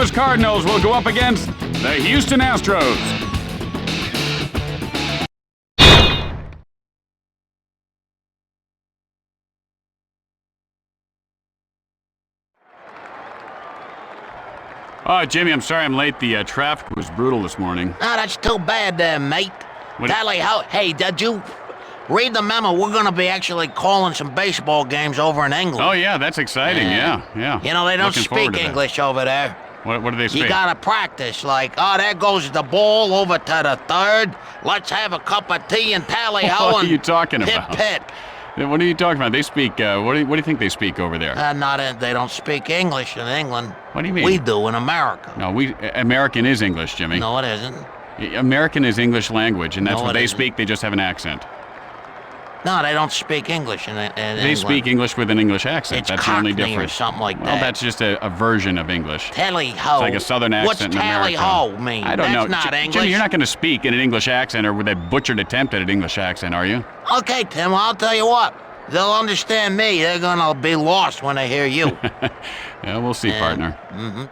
Louis Cardinals will go up against the Houston Astros. Oh, Jimmy, I'm sorry I'm late. The traffic was brutal this morning. No, that's too bad there, mate. What? Hey, did you read the memo? We're going to be actually calling some baseball games over in England. Oh, yeah, that's exciting. Yeah. You know, they don't Looking forward speak to that. English over there. What do they speak? You got to practice. Like, oh, there goes the ball over to the third. Let's have a cup of tea and tally-ho. What are you talking pip, about? Pip. What are you talking about? They speak, what do you think they speak over there? They don't speak English in England. What do you mean? We do in America. No, American is English, Jimmy. No, it isn't. American is English language, and that's No, what it they isn't. speak. They just have an accent. No, they don't speak English in England. They speak English with an English accent. It's That's the only Cockney or difference. something like Well, that. that's just a version of English. Tally-ho. It's like a southern accent in America. What's tally-ho mean? I don't know. That's not English. Jimmy, you're not going to speak in an English accent or with a butchered attempt at an English accent, are you? Okay, Tim, I'll tell you what. They'll understand me. They're gonna be lost when they hear you. Yeah, we'll see, partner. Mm-hmm.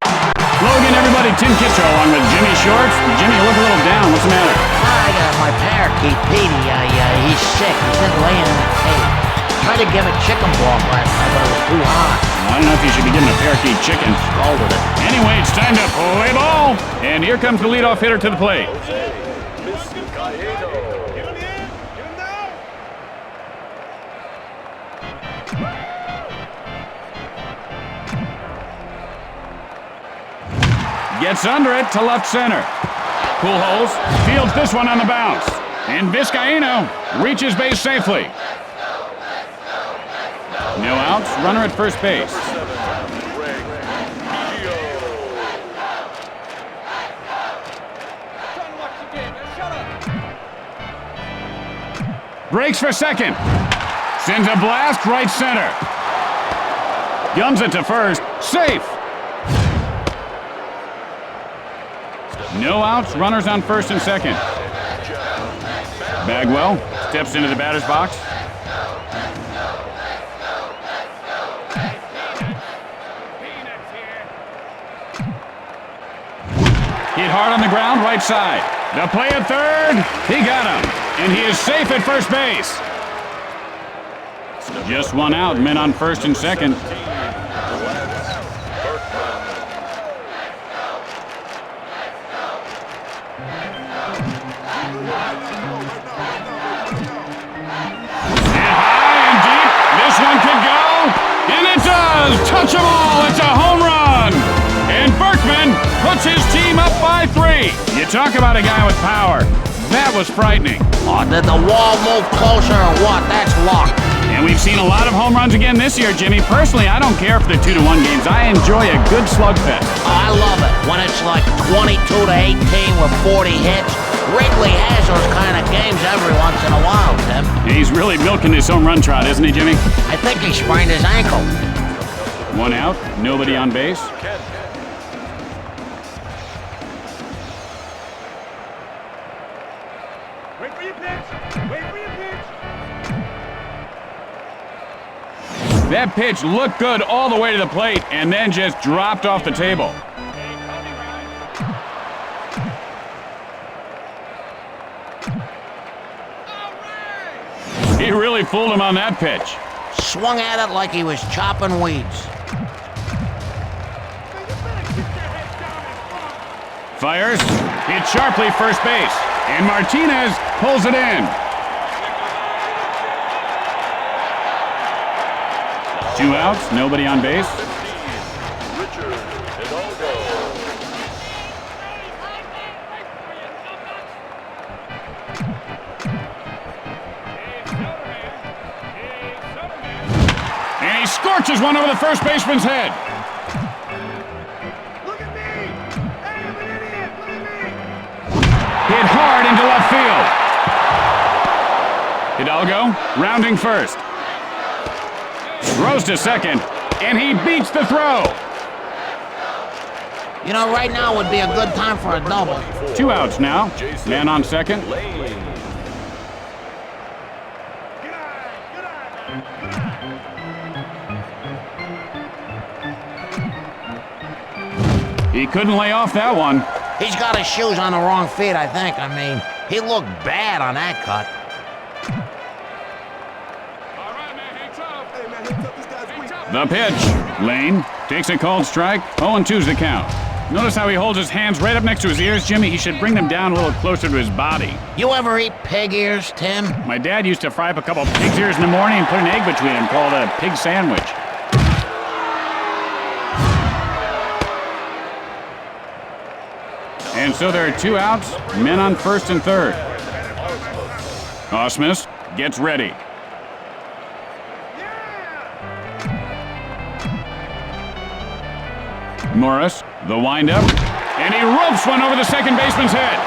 Hello again, everybody. Tim Kitcher along with Jimmy Shorts. Jimmy, you look a little down. What's the matter? I got my parakeet, Petey. He's sick. He's been laying in the cage. Tried to give it chicken broth last night, but it was too hot. I don't know if you should be giving a parakeet chicken. Scalded it. Anyway, it's time to play ball. And here comes the leadoff hitter to the plate. Gets under it to left center. Pujols fields this one on the bounce. And Vizcaino reaches base safely. No outs, runner at first base. Breaks for second. Sends a blast right center. Gums it to first. Safe. No outs, runners on first and second. Bagwell steps into the batter's box. Hit hard on the ground, right side. The play at third, he got him. And he is safe at first base. Just one out, men on first and second. Touch them all, it's a home run! And Berkman puts his team up by 3. You talk about a guy with power. That was frightening. Oh, did the wall move closer or what? That's luck. And we've seen a lot of home runs again this year, Jimmy. Personally, I don't care for the 2-1 games. I enjoy a good slugfest. Oh, I love it. When it's like 22-18 with 40 hits. Wrigley has those kind of games every once in a while, Tim. He's really milking his home run trot, isn't he, Jimmy? I think he sprained his ankle. One out, nobody on base. Wait for your pitch! Wait for your pitch! That pitch looked good all the way to the plate and then just dropped off the table. He really fooled him on that pitch. Swung at it like he was chopping weeds. Fires, hit sharply first base, and Martinez pulls it in. 2 outs, nobody on base. And he scorches one over the first baseman's head. Look at me! Hey, I'm an idiot! Look at me! Hit hard into left field. Hidalgo rounding first. Throws to second, and he beats the throw. You know, right now would be a good time for a double. 2 outs now. Man on second. Good eye! Good eye! Good eye! He couldn't lay off that one. He's got his shoes on the wrong feet, I think. I mean, he looked bad on that cut. The pitch. Lane takes a called strike. 0-2's the count. Notice how he holds his hands right up next to his ears, Jimmy? He should bring them down a little closer to his body. You ever eat pig ears, Tim? My dad used to fry up a couple pig's ears in the morning and put an egg between them called a pig sandwich. And so there are 2 outs, men on first and third. Osmus gets ready. Morris, the windup, and he ropes one over the second baseman's head.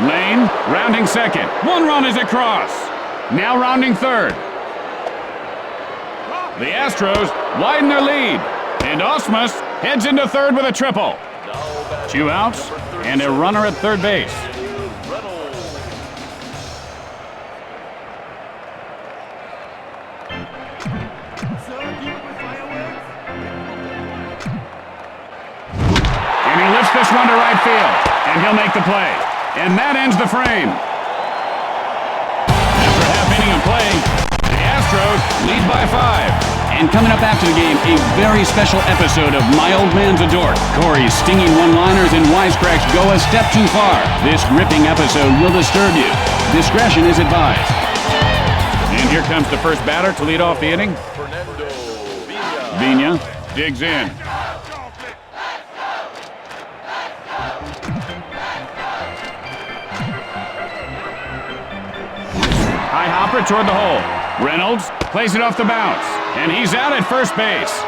Lane, rounding second. 1 run is across. Now rounding third. The Astros widen their lead, and Osmus heads into third with a triple. 2 outs and a runner at third base. And he lifts this one to right field, and he'll make the play. And that ends the frame. After half inning of play, the Astros lead by 5. And coming up after the game, a very special episode of My Old Man's a Dork. Corey's stinging one-liners and wisecracks go a step too far. This gripping episode will disturb you. Discretion is advised. And here comes the first batter to lead off the inning. Vina digs in. High hopper toward the hole. Reynolds plays it off the bounce, and he's out at first base.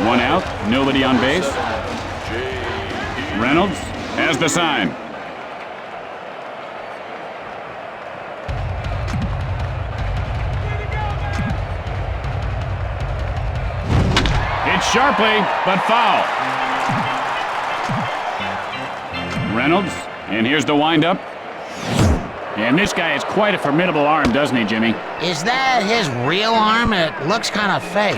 One out, nobody on base. Reynolds has the sign. Hit sharply, but foul. Reynolds, and here's the windup. And this guy has quite a formidable arm, doesn't he, Jimmy? Is that his real arm? It looks kind of fake.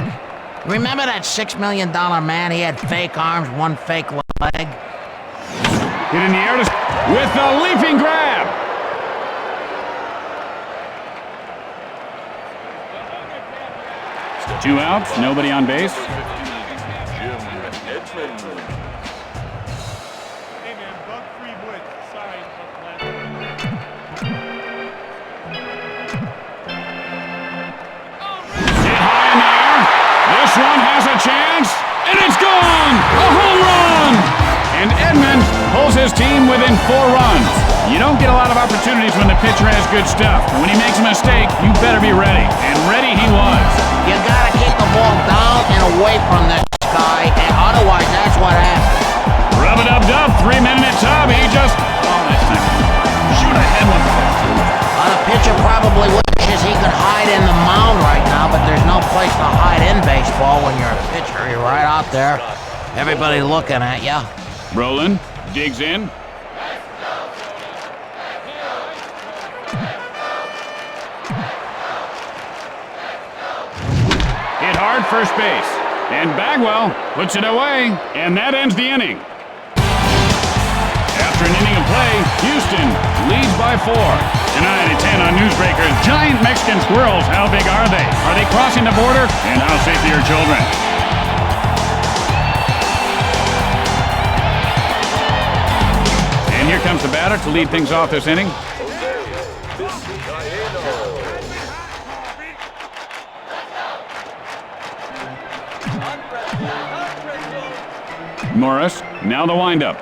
Remember that $6 million man? He had fake arms, one fake leg. Hit in the air with the leaping grab. Two outs, nobody on base. One has a chance, and it's gone! A home run! And Edmonds pulls his team within 4 runs. You don't get a lot of opportunities when the pitcher has good stuff. But when he makes a mistake, you better be ready. And ready he was. You gotta keep the ball down and away from this guy, and otherwise that's what happens. Rub it up, dub, 3-minute tub. He just... Oh, that's not good. Shoot ahead one. The pitcher probably wishes he could hide in the mound right now, but there's no place to hide in baseball when you're a pitcher. You're right out there. Everybody looking at you. Brolin digs in. Hit hard first base. And Bagwell puts it away, and that ends the inning. After an inning of play, Houston leads by 4. Tonight at 10 on Newsbreakers, giant Mexican squirrels. How big are they? Are they crossing the border? And how safe are your children? And here comes the batter to lead things off this inning. Morris, now the windup.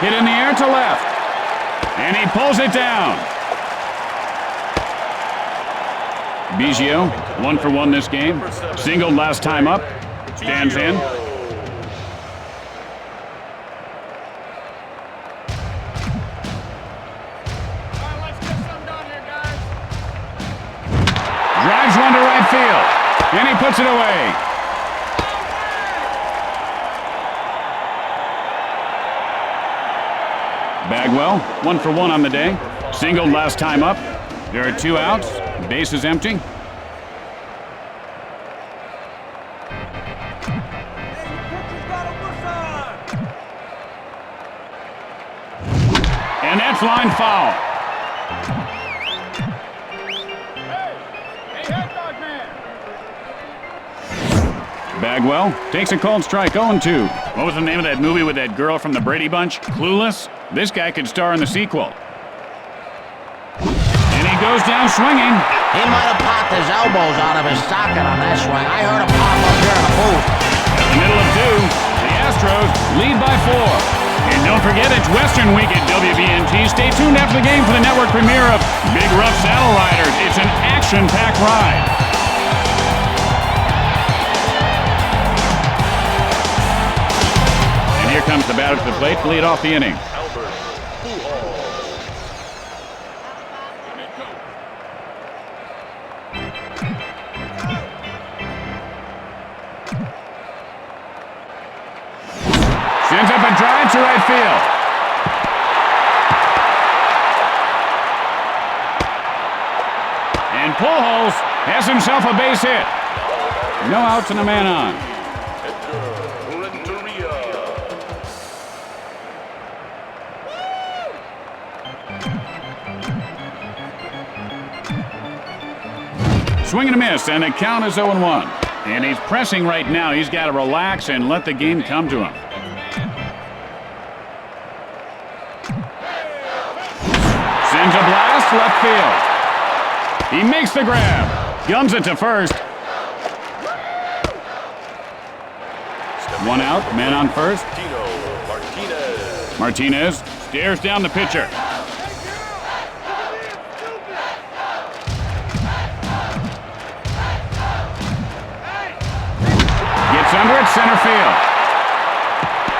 Hit in the air to left. And he pulls it down. Biggio, 1 for 1 this game. Singled last time up. Stands in. Drives one to right field. And he puts it away. Bagwell, 1 for 1 on the day. Singled last time up. There are 2 outs. Base is empty. And that's line foul. Bagwell takes a called strike, 0-2. What was the name of that movie with that girl from the Brady Bunch? Clueless? This guy could star in the sequel. And he goes down swinging. He might have popped his elbows out of his socket on that swing. I heard him pop up here in the booth. At the middle of 2, the Astros lead by 4. And don't forget, it's Western Week at WBNT. Stay tuned after the game for the network premiere of Big Rough Saddle Riders. It's an action-packed ride. And here comes the batter to the plate to lead off the inning. Sends up a drive to right field. And Pujols has himself a base hit. No outs and a man on. Swing and a miss, and the count is 0-1. And he's pressing right now. He's got to relax and let the game come to him. Sends a blast left field. He makes the grab. Guns it to first. One out, man on first. Martinez stares down the pitcher. Gets under it, center field.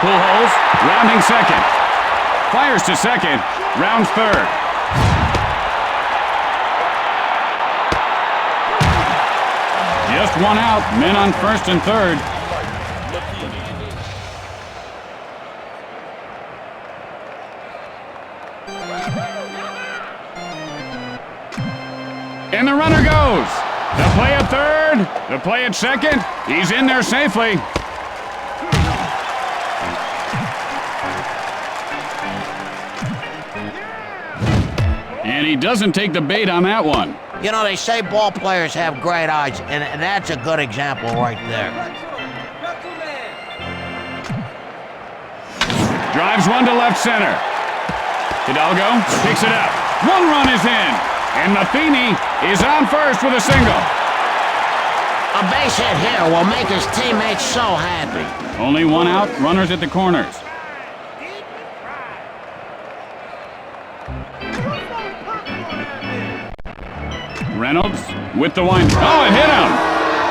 Pujols rounding second. Fires to second, rounds third. Just one out, men on first and third. And the runner goes. The play at third, the play at second. He's in there safely. And he doesn't take the bait on that one. You know, they say ball players have great eyes, and that's a good example right there. Drives one to left center. Hidalgo picks it up. One run is in. And Matheny is on first with a single. A base hit here will make his teammates so happy. Only one out, runners at the corners. Reynolds with the wind. Oh, it hit him!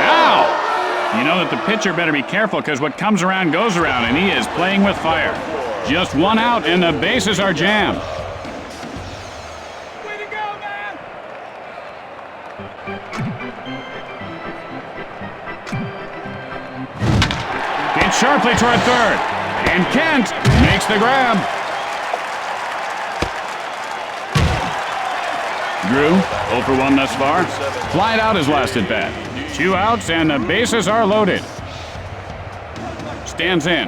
Ow! You know that the pitcher better be careful because what comes around goes around, and he is playing with fire. Just one out, and the bases are jammed. Way to go, man! Hit sharply toward third, and Kent makes the grab. Drew, 0 for 1 thus far. Flied out his last at bat. 2 outs, and the bases are loaded. Stands in.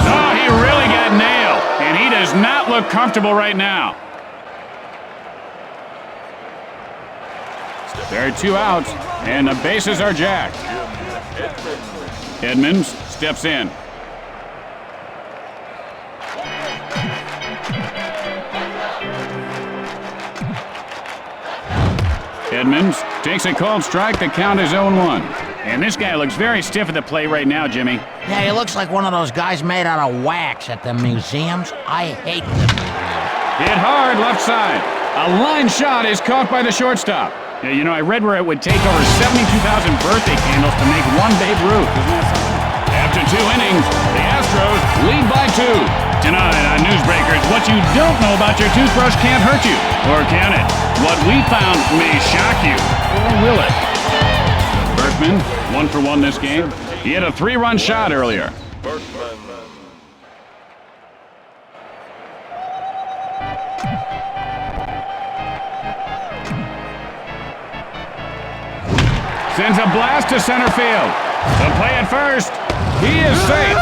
Oh, he really got nailed, and he does not look comfortable right now. There are 2 outs, and the bases are jacked. Edmonds steps in. Edmonds takes a called strike. The count is 0-1. And this guy looks very stiff at the plate right now, Jimmy. Yeah, he looks like one of those guys made out of wax at the museums. I hate them. Hit hard left side. A line shot is caught by the shortstop. Yeah, you know, I read where it would take over 72,000 birthday candles to make one Babe Ruth. Isn't that something? After 2 innings, the Astros lead by 2. Tonight on Newsbreakers, what you don't know about your toothbrush can't hurt you. Or can it? What we found may shock you. Or will it? Berkman, 1 for 1 this game. He had a 3-run shot earlier. Sends a blast to center field. The play at first. He is safe.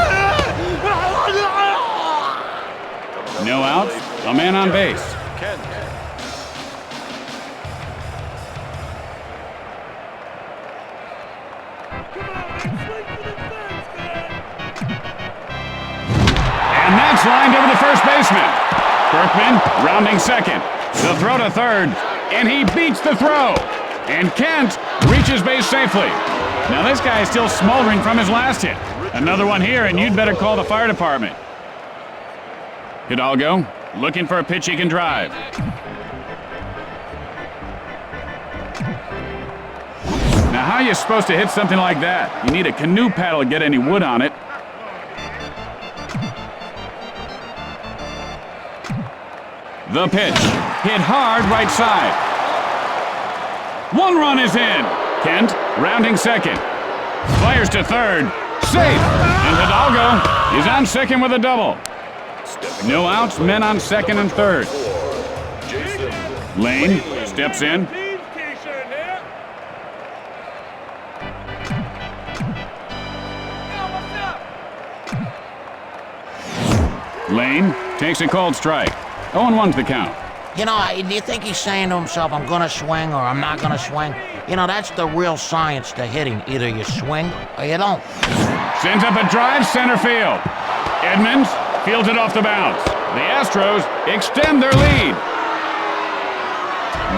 No outs, a man on base. And that's lined over the first baseman. Berkman rounding second. The throw to third, and he beats the throw. And Kent reaches base safely. Now this guy is still smoldering from his last hit. Another one here, and you'd better call the fire department. Hidalgo looking for a pitch he can drive. Now how are you supposed to hit something like that? You need a canoe paddle to get any wood on it. The pitch, hit hard right side. One run is in. Kent rounding second. Fires to third. Safe. And Hidalgo is on second with a double. No outs, men on second and third. Lane steps in. Lane takes a cold strike. 0-1's the count. You know, do you think he's saying to himself, I'm going to swing or I'm not going to swing? You know, that's the real science to hitting. Either you swing or you don't. Sends up a drive center field. Edmonds fields it off the bounce. The Astros extend their lead.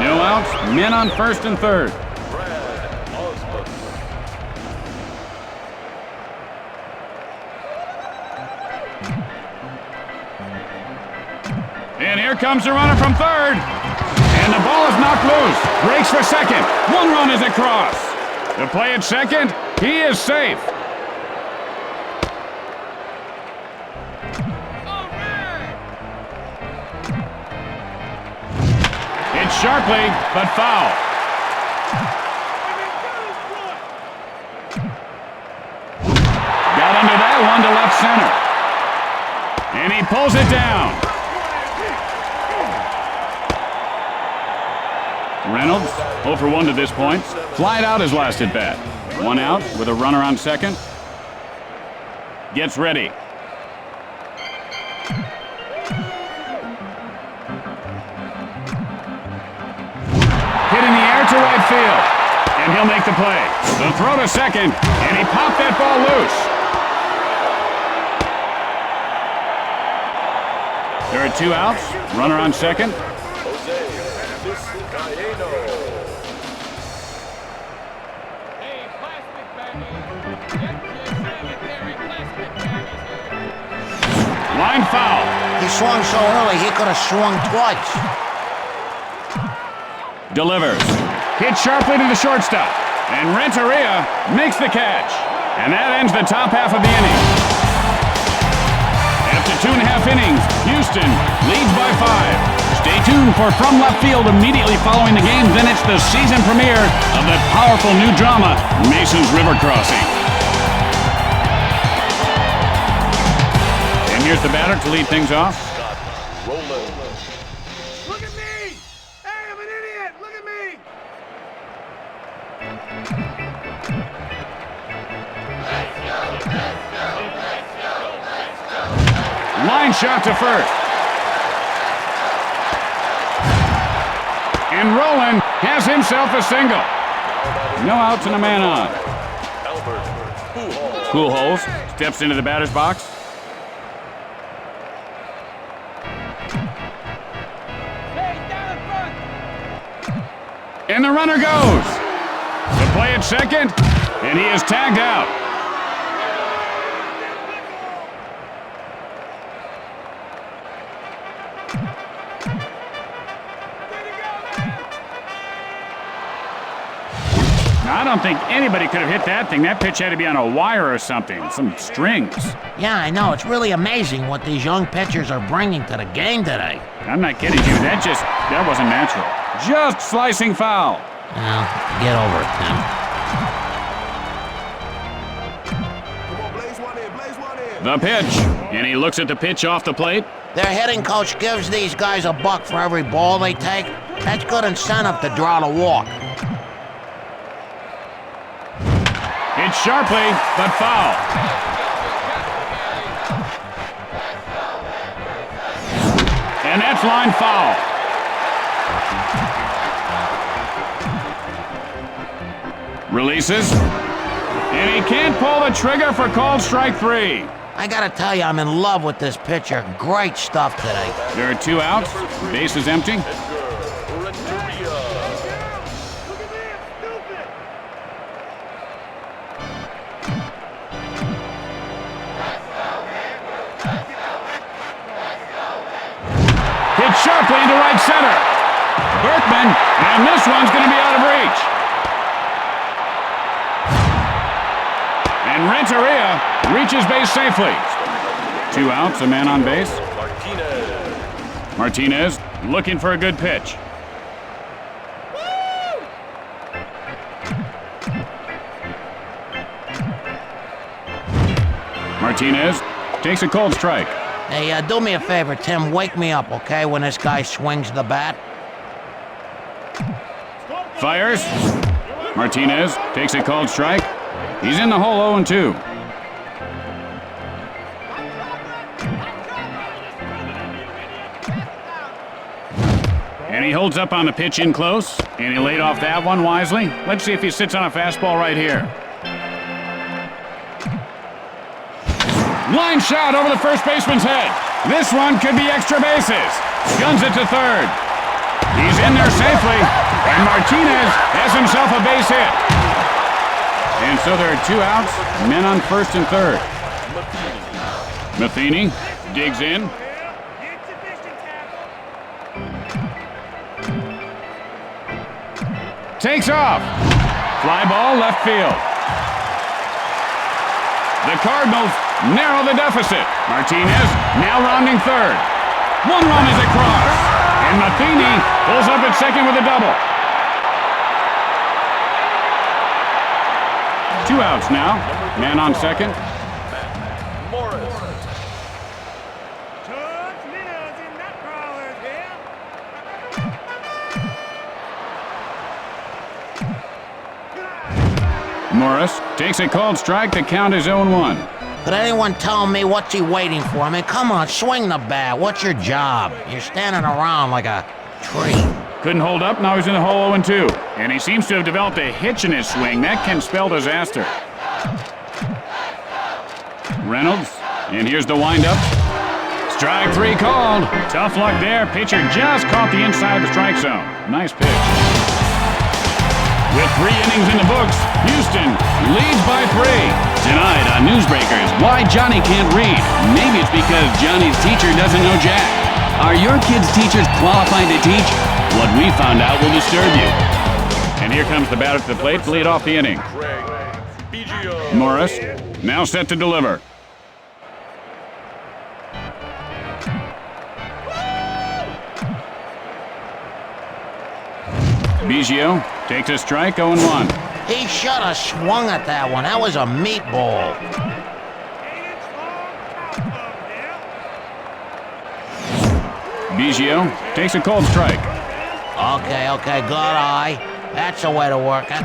No outs, men on first and third. And here comes the runner from third. And the ball is knocked loose. Breaks for second. One run is across. The play at second, he is safe. Hit sharply, but foul. Got under that one to left center. And he pulls it down. Reynolds, 0 for 1 to this point. Flied out his last at bat. One out with a runner on second. Gets ready. Hit in the air to right field. And he'll make the play. The throw to second, and he popped that ball loose. There are 2 outs. Runner on second. Line foul. He swung so early, he could have swung twice. Delivers. Hit sharply to the shortstop. And Renteria makes the catch. And that ends the top half of the inning. After 2.5 innings, Houston leads by 5. Stay tuned for From Left Field immediately following the game. Then it's the season premiere of that powerful new drama, Mason's River Crossing. And here's the batter to lead things off. Look at me! Hey, I'm an idiot! Look at me! Line shot to first. And Roland has himself a single. No outs and a man on. Pujols steps into the batter's box. And the runner goes. The play at second, and he is tagged out. Now, I don't think anybody could have hit that thing. That pitch had to be on a wire or something, some strings. Yeah, I know. It's really amazing what these young pitchers are bringing to the game today. I'm not kidding you. That wasn't natural. Just slicing foul. Well, get over it, Tim. Come on, blaze one in, blaze one in. The pitch. And he looks at the pitch off the plate. Their hitting coach gives these guys $1 for every ball they take. That's good incentive to draw the walk. Hit sharply, but foul. And that's line foul. Releases. And he can't pull the trigger for called strike 3. I gotta tell you, I'm in love with this pitcher. Great stuff today. There are 2 outs. Base is empty. Hit sharply into right center. Berkman, and this one's going to be out of reach. And Renteria reaches base safely. 2 outs, a man on base. Martinez looking for a good pitch. Martinez takes a cold strike. Hey, do me a favor, Tim. Wake me up, okay, when this guy swings the bat. Fires. Martinez takes a called strike. He's in the hole 0-2. And he holds up on the pitch in close. And he laid off that one wisely. Let's see if he sits on a fastball right here. Line shot over the first baseman's head. This one could be extra bases. Guns it to third. He's in there safely. And Martinez has himself a base hit. And so there are 2 outs, men on first and third. Matheny digs in. Takes off. Fly ball left field. The Cardinals narrow the deficit. Martinez now rounding third. 1 run is across. And Matheny pulls up at second with a double. 2 outs now. Man on second. Morris takes a called strike. The count is 0-1. Could anyone tell me what's he waiting for? I mean, come on, swing the bat. What's your job? You're standing around like a tree. Couldn't hold up. Now he's in the hole 0-2. And he seems to have developed a hitch in his swing. That can spell disaster. Reynolds. And here's the windup. Strike 3 called. Tough luck there. Pitcher just caught the inside of the strike zone. Nice pitch. With 3 innings in the books, Houston leads by 3. Tonight on Newsbreakers, why Johnny can't read. Maybe it's because Johnny's teacher doesn't know Jack. Are your kids' teachers qualified to teach? What we found out will disturb you. And here comes the batter to the plate to lead off the inning. Morris, now set to deliver. Biggio takes a strike, 0-1. He should have swung at that one. That was a meatball. Biggio takes a cold strike. Okay, good eye. That's the way to work it.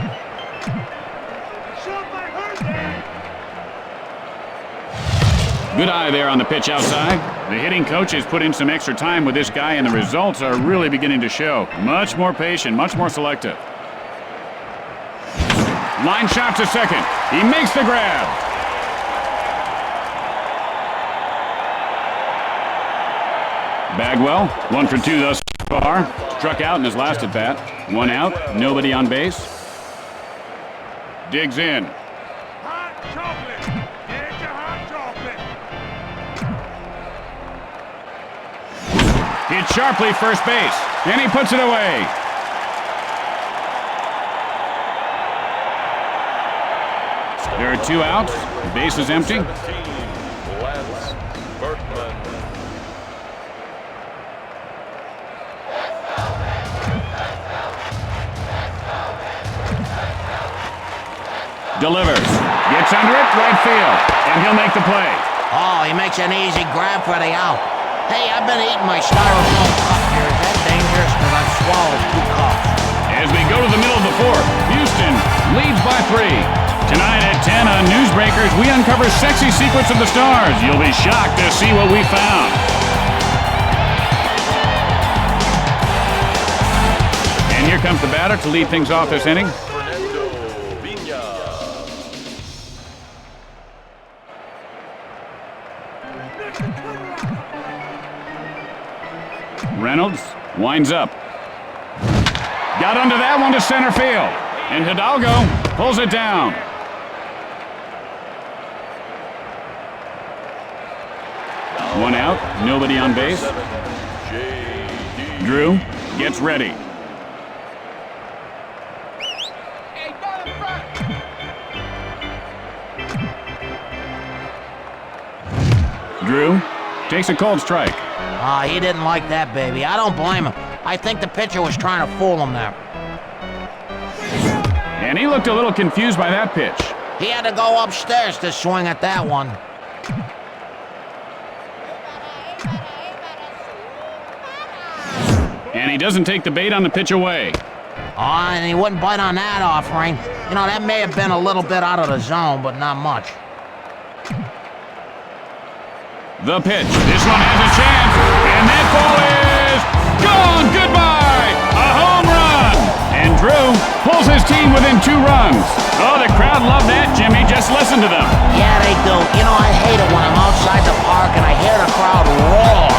Good eye there on the pitch outside. The hitting coach has put in some extra time with this guy, and the results are really beginning to show. Much more patient, much more selective. Line shot to second. He makes the grab. Bagwell, 1 for 2 thus far. Struck out in his last at bat. 1 out, nobody on base. Digs in. Hot chocolate. Get your hot chocolate. Hit sharply first base, and he puts it away. There are 2 outs. The base is empty. Delivers. Gets under it, right field. And he'll make the play. Oh, he makes an easy grab for the out. Hey, I've been eating my styrofoam cup here. Is that dangerous? Because I've swallowed 2 cups. As we go to the middle of the 4th, Houston leads by 3. Tonight at 10 on Newsbreakers, we uncover sexy secrets of the stars. You'll be shocked to see what we found. And here comes the batter to lead things off this inning. Reynolds winds up. Got under that one to center field. And Hidalgo pulls it down. One out, nobody on base. Drew gets ready. Drew takes a cold strike. He didn't like that, baby. I don't blame him. I think the pitcher was trying to fool him there. And he looked a little confused by that pitch. He had to go upstairs to swing at that one. And he doesn't take the bait on the pitch away. And he wouldn't bite on that offering. You know, that may have been a little bit out of the zone, but not much. The pitch. This one has a chance. And that ball is gone. Goodbye. A home run. And Drew pulls his team within 2 runs. Oh, the crowd loved that, Jimmy. Just listen to them. Yeah, they do. You know, I hate it when I'm outside the park and I hear the crowd roar.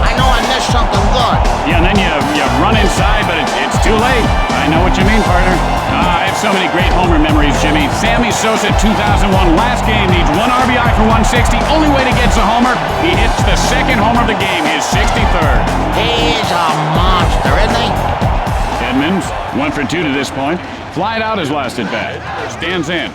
I know I missed something good. Yeah, and then you run inside, but it's too late. I know what you mean, partner. I have so many great homer memories, Jimmy. Sammy Sosa, 2001, last game, needs 1 RBI for 160. Only way to get a homer, he hits the second homer of the game, his 63rd. He's a monster, isn't he? Edmonds, 1 for 2 to this point. Flied out his last at bat. Stands in.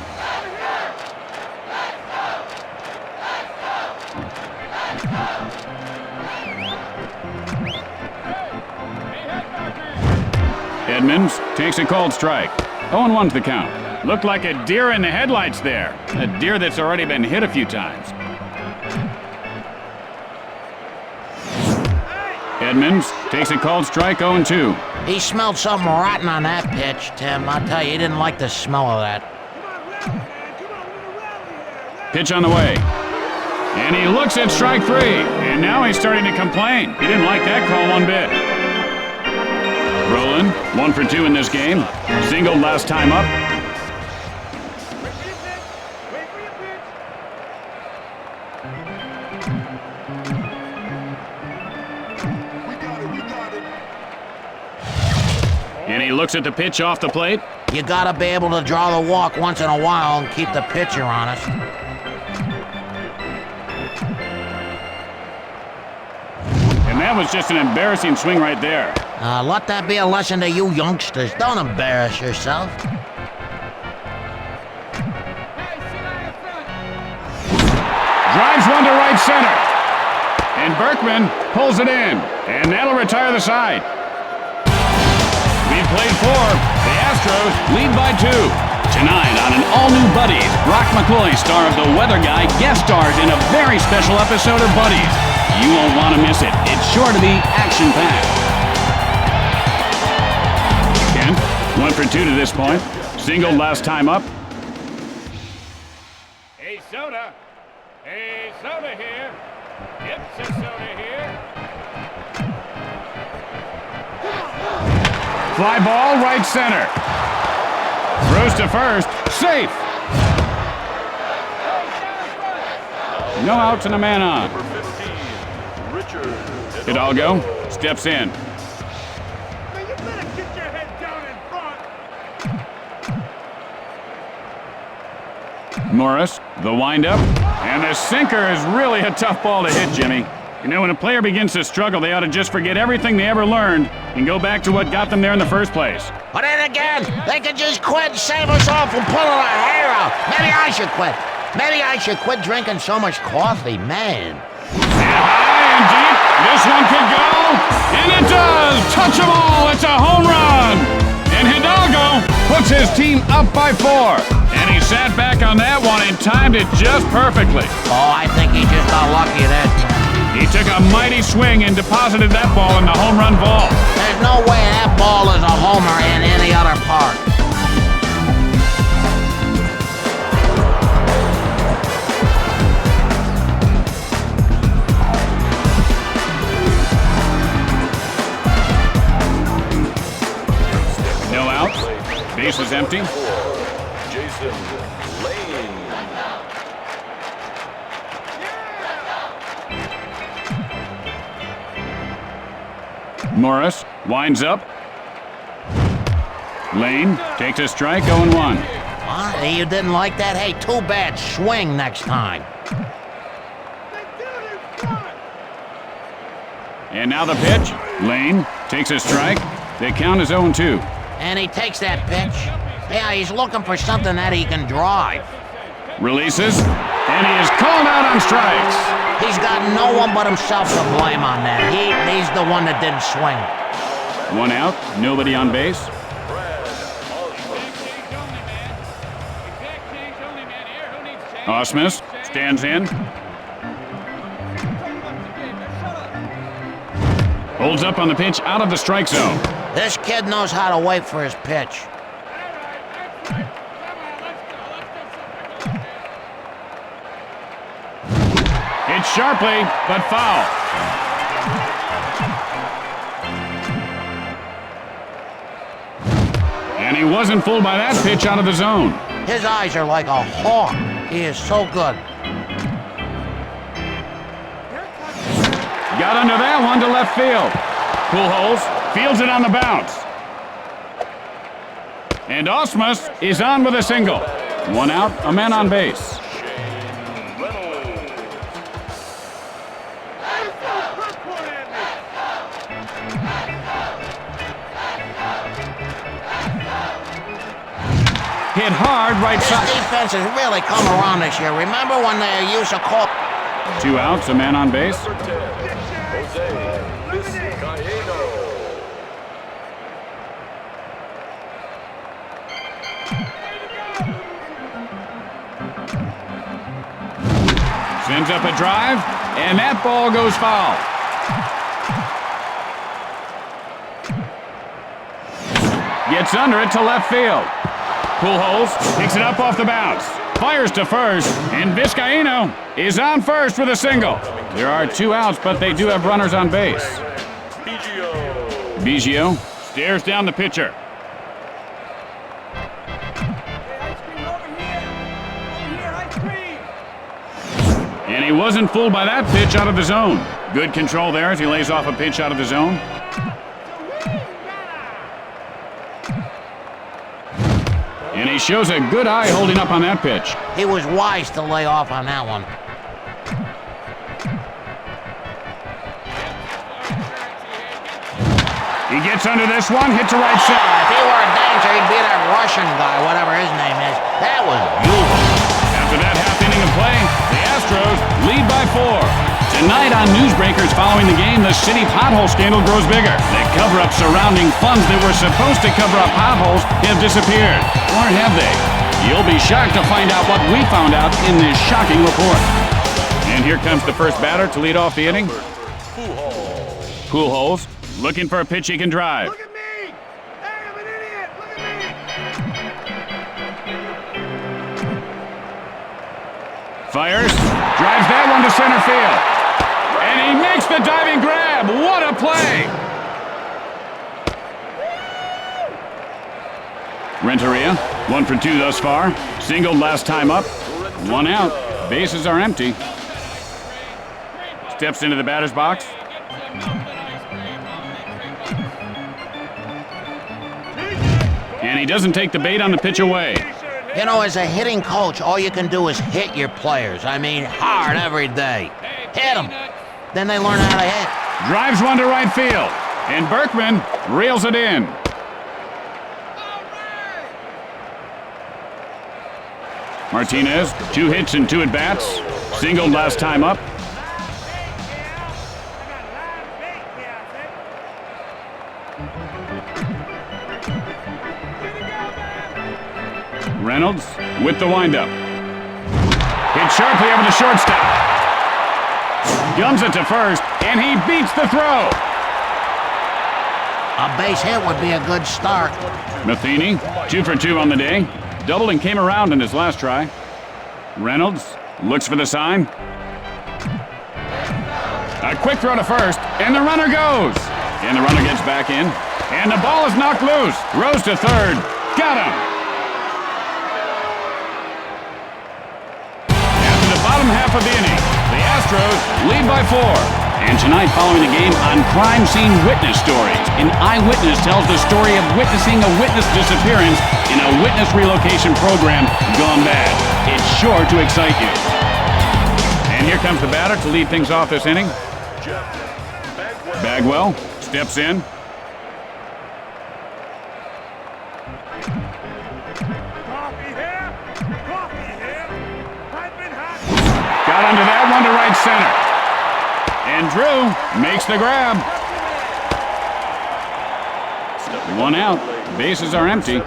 Edmonds takes a cold strike. 0-1's the count. Looked like a deer in the headlights there. A deer that's already been hit a few times. Edmonds takes a cold strike, 0-2. He smelled something rotten on that pitch, Tim. I'll tell you, he didn't like the smell of that. Pitch on the way. And he looks at strike 3. And now he's starting to complain. He didn't like that call one bit. Roland, 1 for 2 in this game. Singled last time up. And he looks at the pitch off the plate. You gotta be able to draw the walk once in a while and keep the pitcher honest. And that was just an embarrassing swing right there. Let that be a lesson to you youngsters. Don't embarrass yourself. Drives one to right center. And Berkman pulls it in. And that'll retire the side. We've played 4. The Astros lead by 2. Tonight on an all-new Buddies, Brock McCoy, star of The Weather Guy, guest stars in a very special episode of Buddies. You won't want to miss it. It's sure to be action-packed. 1 for 2 to this point. Singled last time up. Hey, Soda. Hey, Soda here. It's a Soda here. Fly ball, right center. Throws to first. Safe. No outs and a man on. Hidalgo steps in. Morris, the windup, and the sinker is really a tough ball to hit, Jimmy. You know, when a player begins to struggle, they ought to just forget everything they ever learned and go back to what got them there in the first place. But then again, they could just quit and save us all from pulling our hair out. Maybe I should quit. Maybe I should quit drinking so much coffee, man. And high and deep, this one could go, and it does! Touch them all, it's a home run! And Hidalgo puts his team up by 4. And he sat back on that one and timed it just perfectly. Oh, I think he just got lucky there. He took a mighty swing and deposited that ball in the home run vault. There's no way that ball is a homer in any other park. Base is empty. Jason Lane. Morris winds up. Lane takes a strike, 0-1. You didn't like that? Hey, too bad. Swing next time. And now the pitch. Lane takes a strike. The count is 0-2. And he takes that pitch. Yeah, he's looking for something that he can drive. Releases, and he is called out on strikes. He's got no one but himself to blame on that. He's the one that didn't swing. 1 out, nobody on base. Osmus stands in. Holds up on the pitch out of the strike zone. This kid knows how to wait for his pitch. Hits sharply, but foul. And he wasn't fooled by that pitch out of the zone. His eyes are like a hawk. He is so good. Got under that one to left field. Pujols fields it on the bounce. And Osmus is on with a single. 1 out, a man on base. Hit hard right side. This defense has really come around this year. Remember when they used to call... 2 outs, a man on base. Sends up a drive, and that ball goes foul. Gets under it to left field. Pujols picks it up off the bounce. Fires to first, and Vizcaino is on first with a single. There are 2 outs, but they do have runners on base. Biggio stares down the pitcher. And he wasn't fooled by that pitch out of the zone. Good control there as he lays off a pitch out of the zone. And he shows a good eye holding up on that pitch. He was wise to lay off on that one. He gets under this one, hit to right side. If he were in danger, he'd be that Russian guy, whatever his name is. That was beautiful. After that half inning of play, the Astros lead by 4. Tonight on Newsbreakers following the game, the city pothole scandal grows bigger. The cover-up surrounding funds that were supposed to cover up potholes have disappeared. Or have they? You'll be shocked to find out what we found out in this shocking report. And here comes the first batter to lead off the inning. Pujols looking for a pitch he can drive. Look at me! Hey, I'm an idiot! Look at me! Fires, drives that one to center field. And he makes the diving grab. What a play! Renteria, 1 for 2 thus far. Singled last time up. 1 out. Bases are empty. Steps into the batter's box. And he doesn't take the bait on the pitch away. You know, as a hitting coach, all you can do is hit your players. I mean, hard every day. Hit them. Then they learn how to hit. Drives one to right field. And Berkman reels it in. Martinez, 2 hits and 2 at-bats. Singled last time up. Reynolds with the windup. Hit sharply over the shortstop. Guns it to first, and he beats the throw. A base hit would be a good start. Matheny, 2 for 2 on the day. Doubled and came around in his last try. Reynolds looks for the sign. A quick throw to first, and the runner goes. And the runner gets back in, and the ball is knocked loose. Throws to third, Got him! After the bottom half of the inning, the Astros lead by 4. And tonight, following the game on Crime Scene Witness Stories, an eyewitness tells the story of witnessing a witness disappearance in a witness relocation program gone bad. It's sure to excite you. And here comes the batter to lead things off this inning. Bagwell steps in. Got under that one to right center. And Drew makes the grab. 1 out. Bases are empty.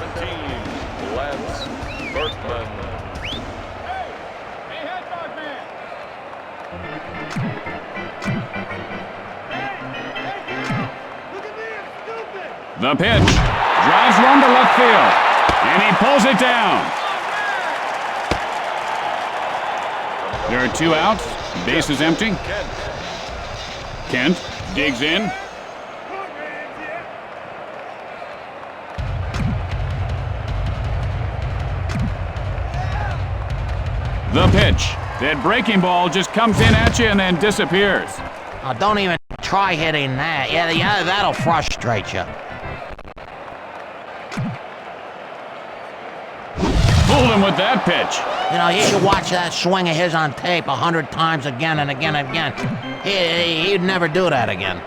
The pitch. Drives one to left field. And he pulls it down. There are 2 outs. Bases empty. Kent digs in. The pitch. That breaking ball just comes in at you and then disappears. Oh, don't even try hitting that. Yeah, that'll frustrate you. Fooled him with that pitch. You know, you should watch that swing of his on tape 100 times again and again and again. He'd never do that again.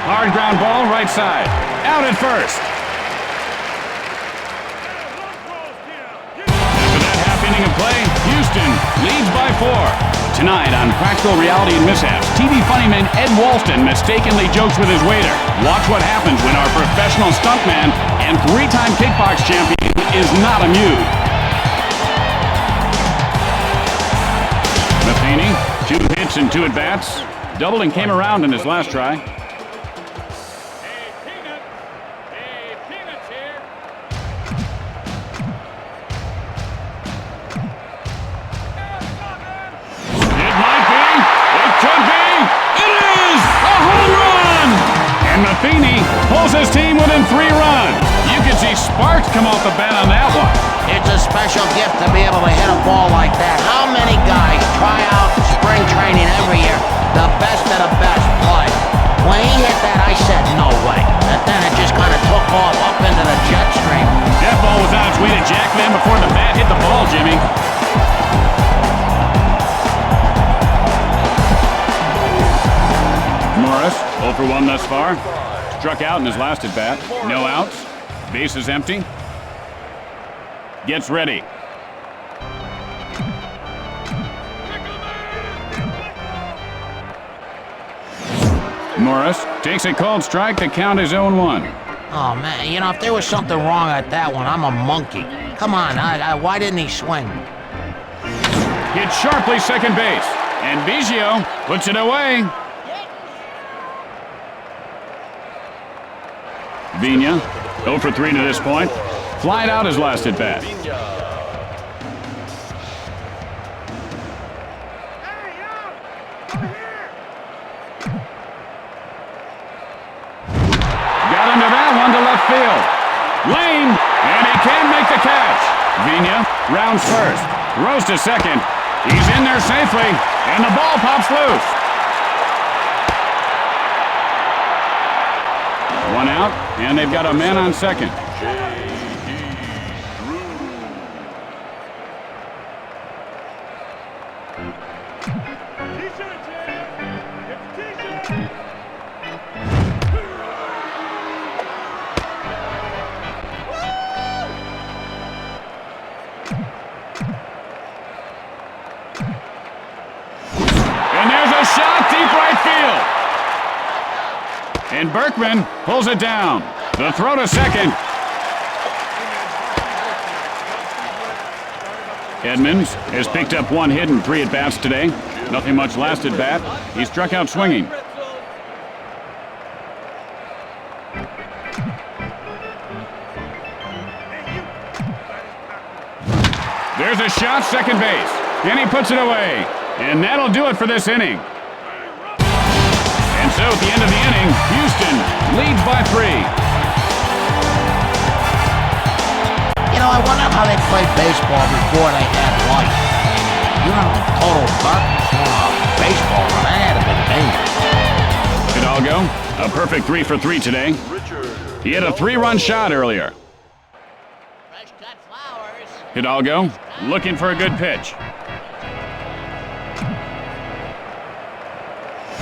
Hard ground ball, right side. Out at first. After that half inning of play, Houston leads by 4. Tonight on Practical Reality and Mishaps, TV funnyman Ed Walston mistakenly jokes with his waiter. Watch what happens when our professional stuntman and 3-time kickbox champion is not amused. Matheny, 2 hits and 2 at-bats. Doubled and came around in his last try. Matheny pulls his team within 3 runs. You can see sparks come off the bat on that one. It's a special gift to be able to hit a ball like that. How many guys try out spring training every year? The best of the best play. When he hit that, I said, no way. And then it just kind of took off up into the jet stream. That ball was on its way to Jackman before the bat hit the ball, Jimmy. Morris, 0 for 1 thus far. Struck out in his last at-bat. No outs. Bases empty. Gets ready. Morris takes a called strike. The count is 0-1. Oh, man, you know, if there was something wrong at that one, I'm a monkey. Come on, why didn't he swing? Hit sharply second base. And Biggio puts it away. Vigna, 0 for 3 to this point. Flied out his last at-bat. Got into that one to left field. Lane, and he can make the catch. Vigna rounds first, throws to second. He's in there safely, and the ball pops loose. 1 out, and they've got a man on second. And there's a shot deep right field. And Berkman pulls it down. The throw to second. Edmonds has picked up 1 hit and 3 at-bats today. Nothing much last at-bat. He struck out swinging. There's a shot, second base. And he puts it away. And that'll do it for this inning. And so at the end of the inning, Houston leads by 3. know, I wonder how they played baseball before they had light. You know, total darkness on a baseball run. That had to be dangerous. Hidalgo, a perfect 3 for 3 today. He had a 3-run shot earlier. Fresh cut flowers. Hidalgo, looking for a good pitch.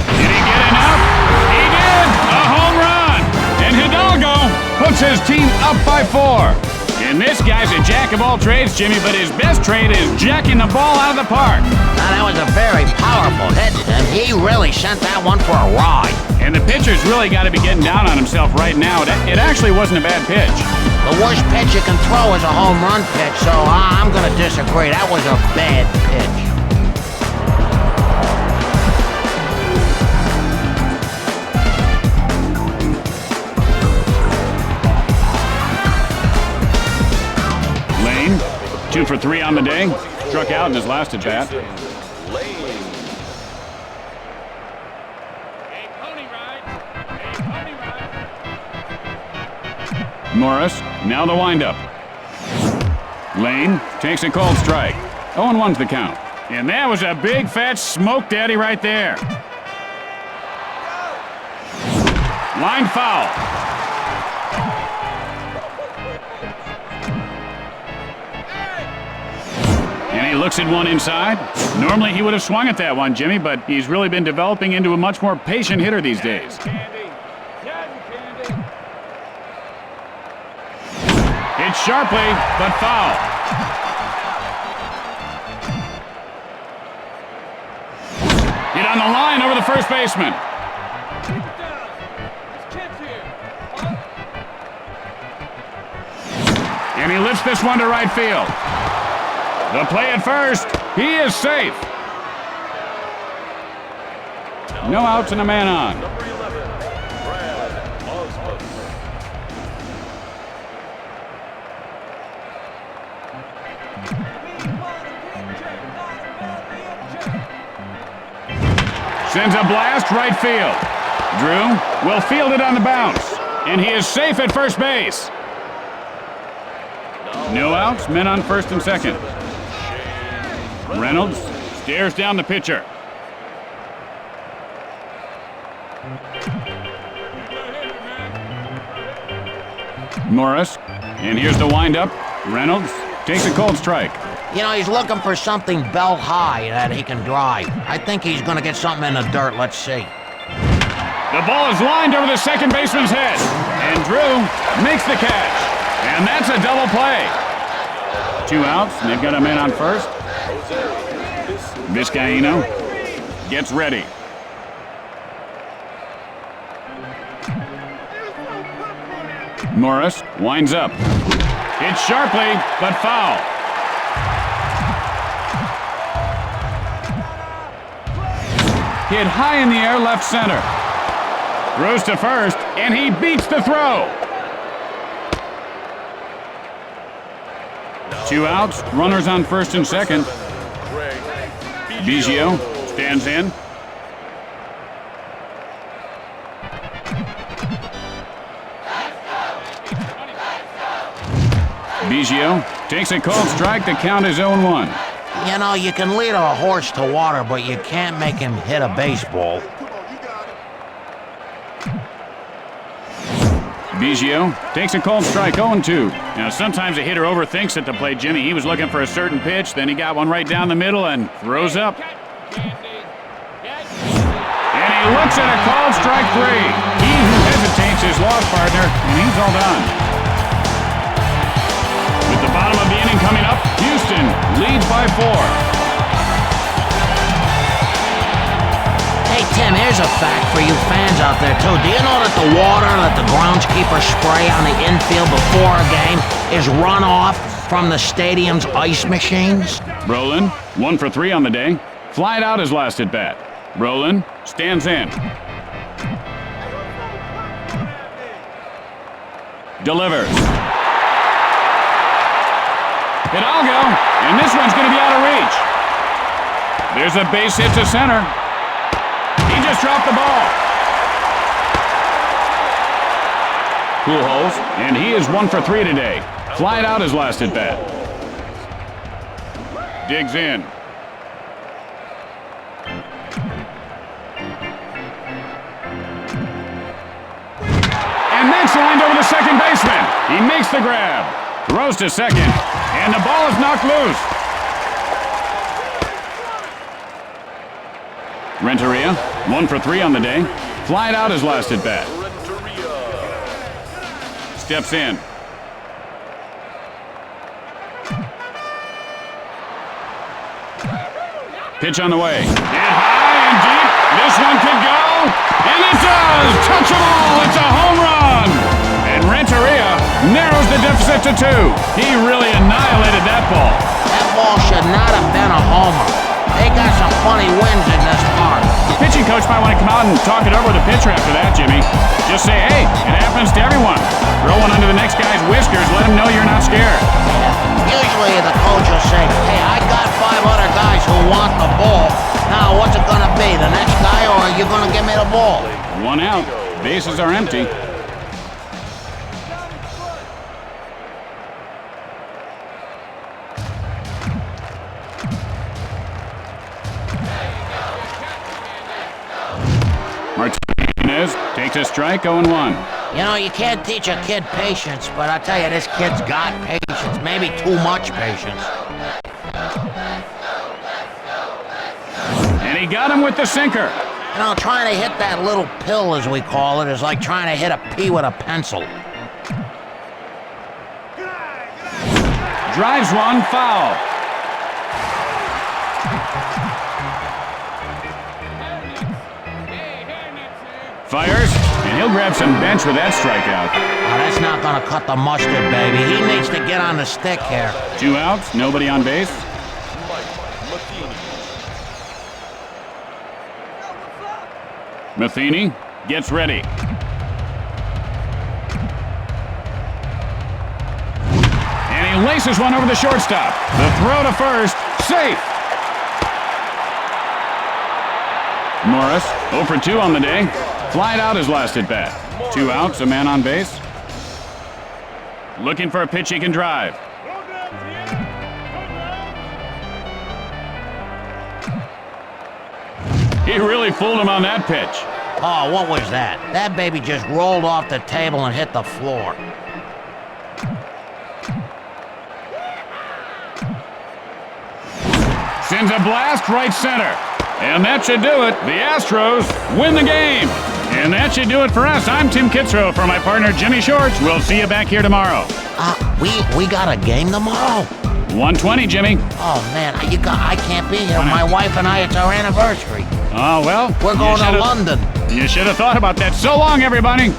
Did he get enough? He did! A home run! And Hidalgo puts his team up by 4. And this guy's a jack of all trades, Jimmy, but his best trade is jacking the ball out of the park. Now, that was a very powerful hit, and he really sent that one for a ride. And the pitcher's really got to be getting down on himself right now. It actually wasn't a bad pitch. The worst pitch you can throw is a home run pitch, so I'm going to disagree. That was a bad pitch. Lane, 2 for 3 on the day. Struck out in his last at bat. Morris, now the windup. Lane takes a cold strike. 0-1's the count. And that was a big fat smoke daddy right there. Line foul. And he looks at one inside. Normally he would have swung at that one, Jimmy, but he's really been developing into a much more patient hitter these days. Hit sharply, but foul. Hit on the line over the first baseman. And he lifts this one to right field. The play at first. He is safe. No outs and a man on. Sends a blast right field. Drew will field it on the bounce. And he is safe at first base. No outs, men on first and second. Reynolds stares down the pitcher. Morris, and here's the windup. Reynolds takes a cold strike. You know, he's looking for something belt high that he can drive. I think he's going to get something in the dirt. Let's see. The ball is lined over the second baseman's head. And Drew makes the catch. And that's a double play. 2 outs, and they've got a man on first. Vizcaíno gets ready. Morris winds up. Hit sharply, but foul. Hit high in the air, left center. Throws to first, and he beats the throw. 2 outs, runners on first and second. Biggio stands in. Biggio takes a cold strike. The count is 0-1. You know, you can lead a horse to water, but you can't make him hit a baseball. Biggio takes a cold strike, 0-2. Now, sometimes a hitter overthinks at the plate, Jimmy. He was looking for a certain pitch, then he got one right down the middle and throws up. And he looks at a called strike 3. He who hesitates is lost, partner, and he's all done. With the bottom of the inning coming up, Houston leads by 4. Hey, Tim, here's a fact for you fans out there, too. Do you know that the water that the groundskeepers spray on the infield before a game is runoff from the stadium's ice machines? Brolin, 1 for 3 on the day. Flied out his last at bat. Brolin stands in. Delivers. Hidalgo, and this one's going to be out of reach. There's a base hit to center. He just dropped the ball. Pujols, and he is 1 for 3 today. Flied out his last at bat. Digs in. And that's lined over the second baseman. He makes the grab. Throws to second. And the ball is knocked loose. Renteria, 1 for 3 on the day. Flied out his last at bat. Steps in. Pitch on the way. Hit high and deep. This one could go. And it does! Touch them all! It's a home run! And Renteria narrows the deficit to 2. He really annihilated that ball. That ball should not have been a homer. They got some funny winds in this park. The pitching coach might want to come out and talk it over with the pitcher after that, Jimmy. Just say, hey, it happens to everyone. Throw one under the next guy's whiskers. Let him know you're not scared. Usually the coach will say, hey, I got 5 other guys who want the ball. Now, what's it going to be? The next guy, or are you going to give me the ball? 1 out. Bases are empty. Martinez takes a strike, 0-1. You know, you can't teach a kid patience, but I tell you, this kid's got patience. Maybe too much patience. And he got him with the sinker. You know, trying to hit that little pill, as we call it, is like trying to hit a pea with a pencil. Drives one, foul. Fires, and he'll grab some bench with that strikeout. Oh, that's not gonna cut the mustard, baby. He needs to get on the stick here. 2 outs, nobody on base. Matheny gets ready. And he laces one over the shortstop. The throw to first, safe. Morris, 0 for 2 on the day. Flied out his last at bat. 2 outs, a man on base. Looking for a pitch he can drive. He really fooled him on that pitch. Oh, what was that? That baby just rolled off the table and hit the floor. Sends a blast right center. And that should do it. The Astros win the game. And that should do it for us. I'm Tim Kitzrow for my partner Jimmy Shorts. We'll see you back here tomorrow. We got a game tomorrow? 1:20, Jimmy. Oh, man, I can't be here. My wife and I, it's our anniversary. Oh, well. We're going to London. You should have thought about that. So long, everybody.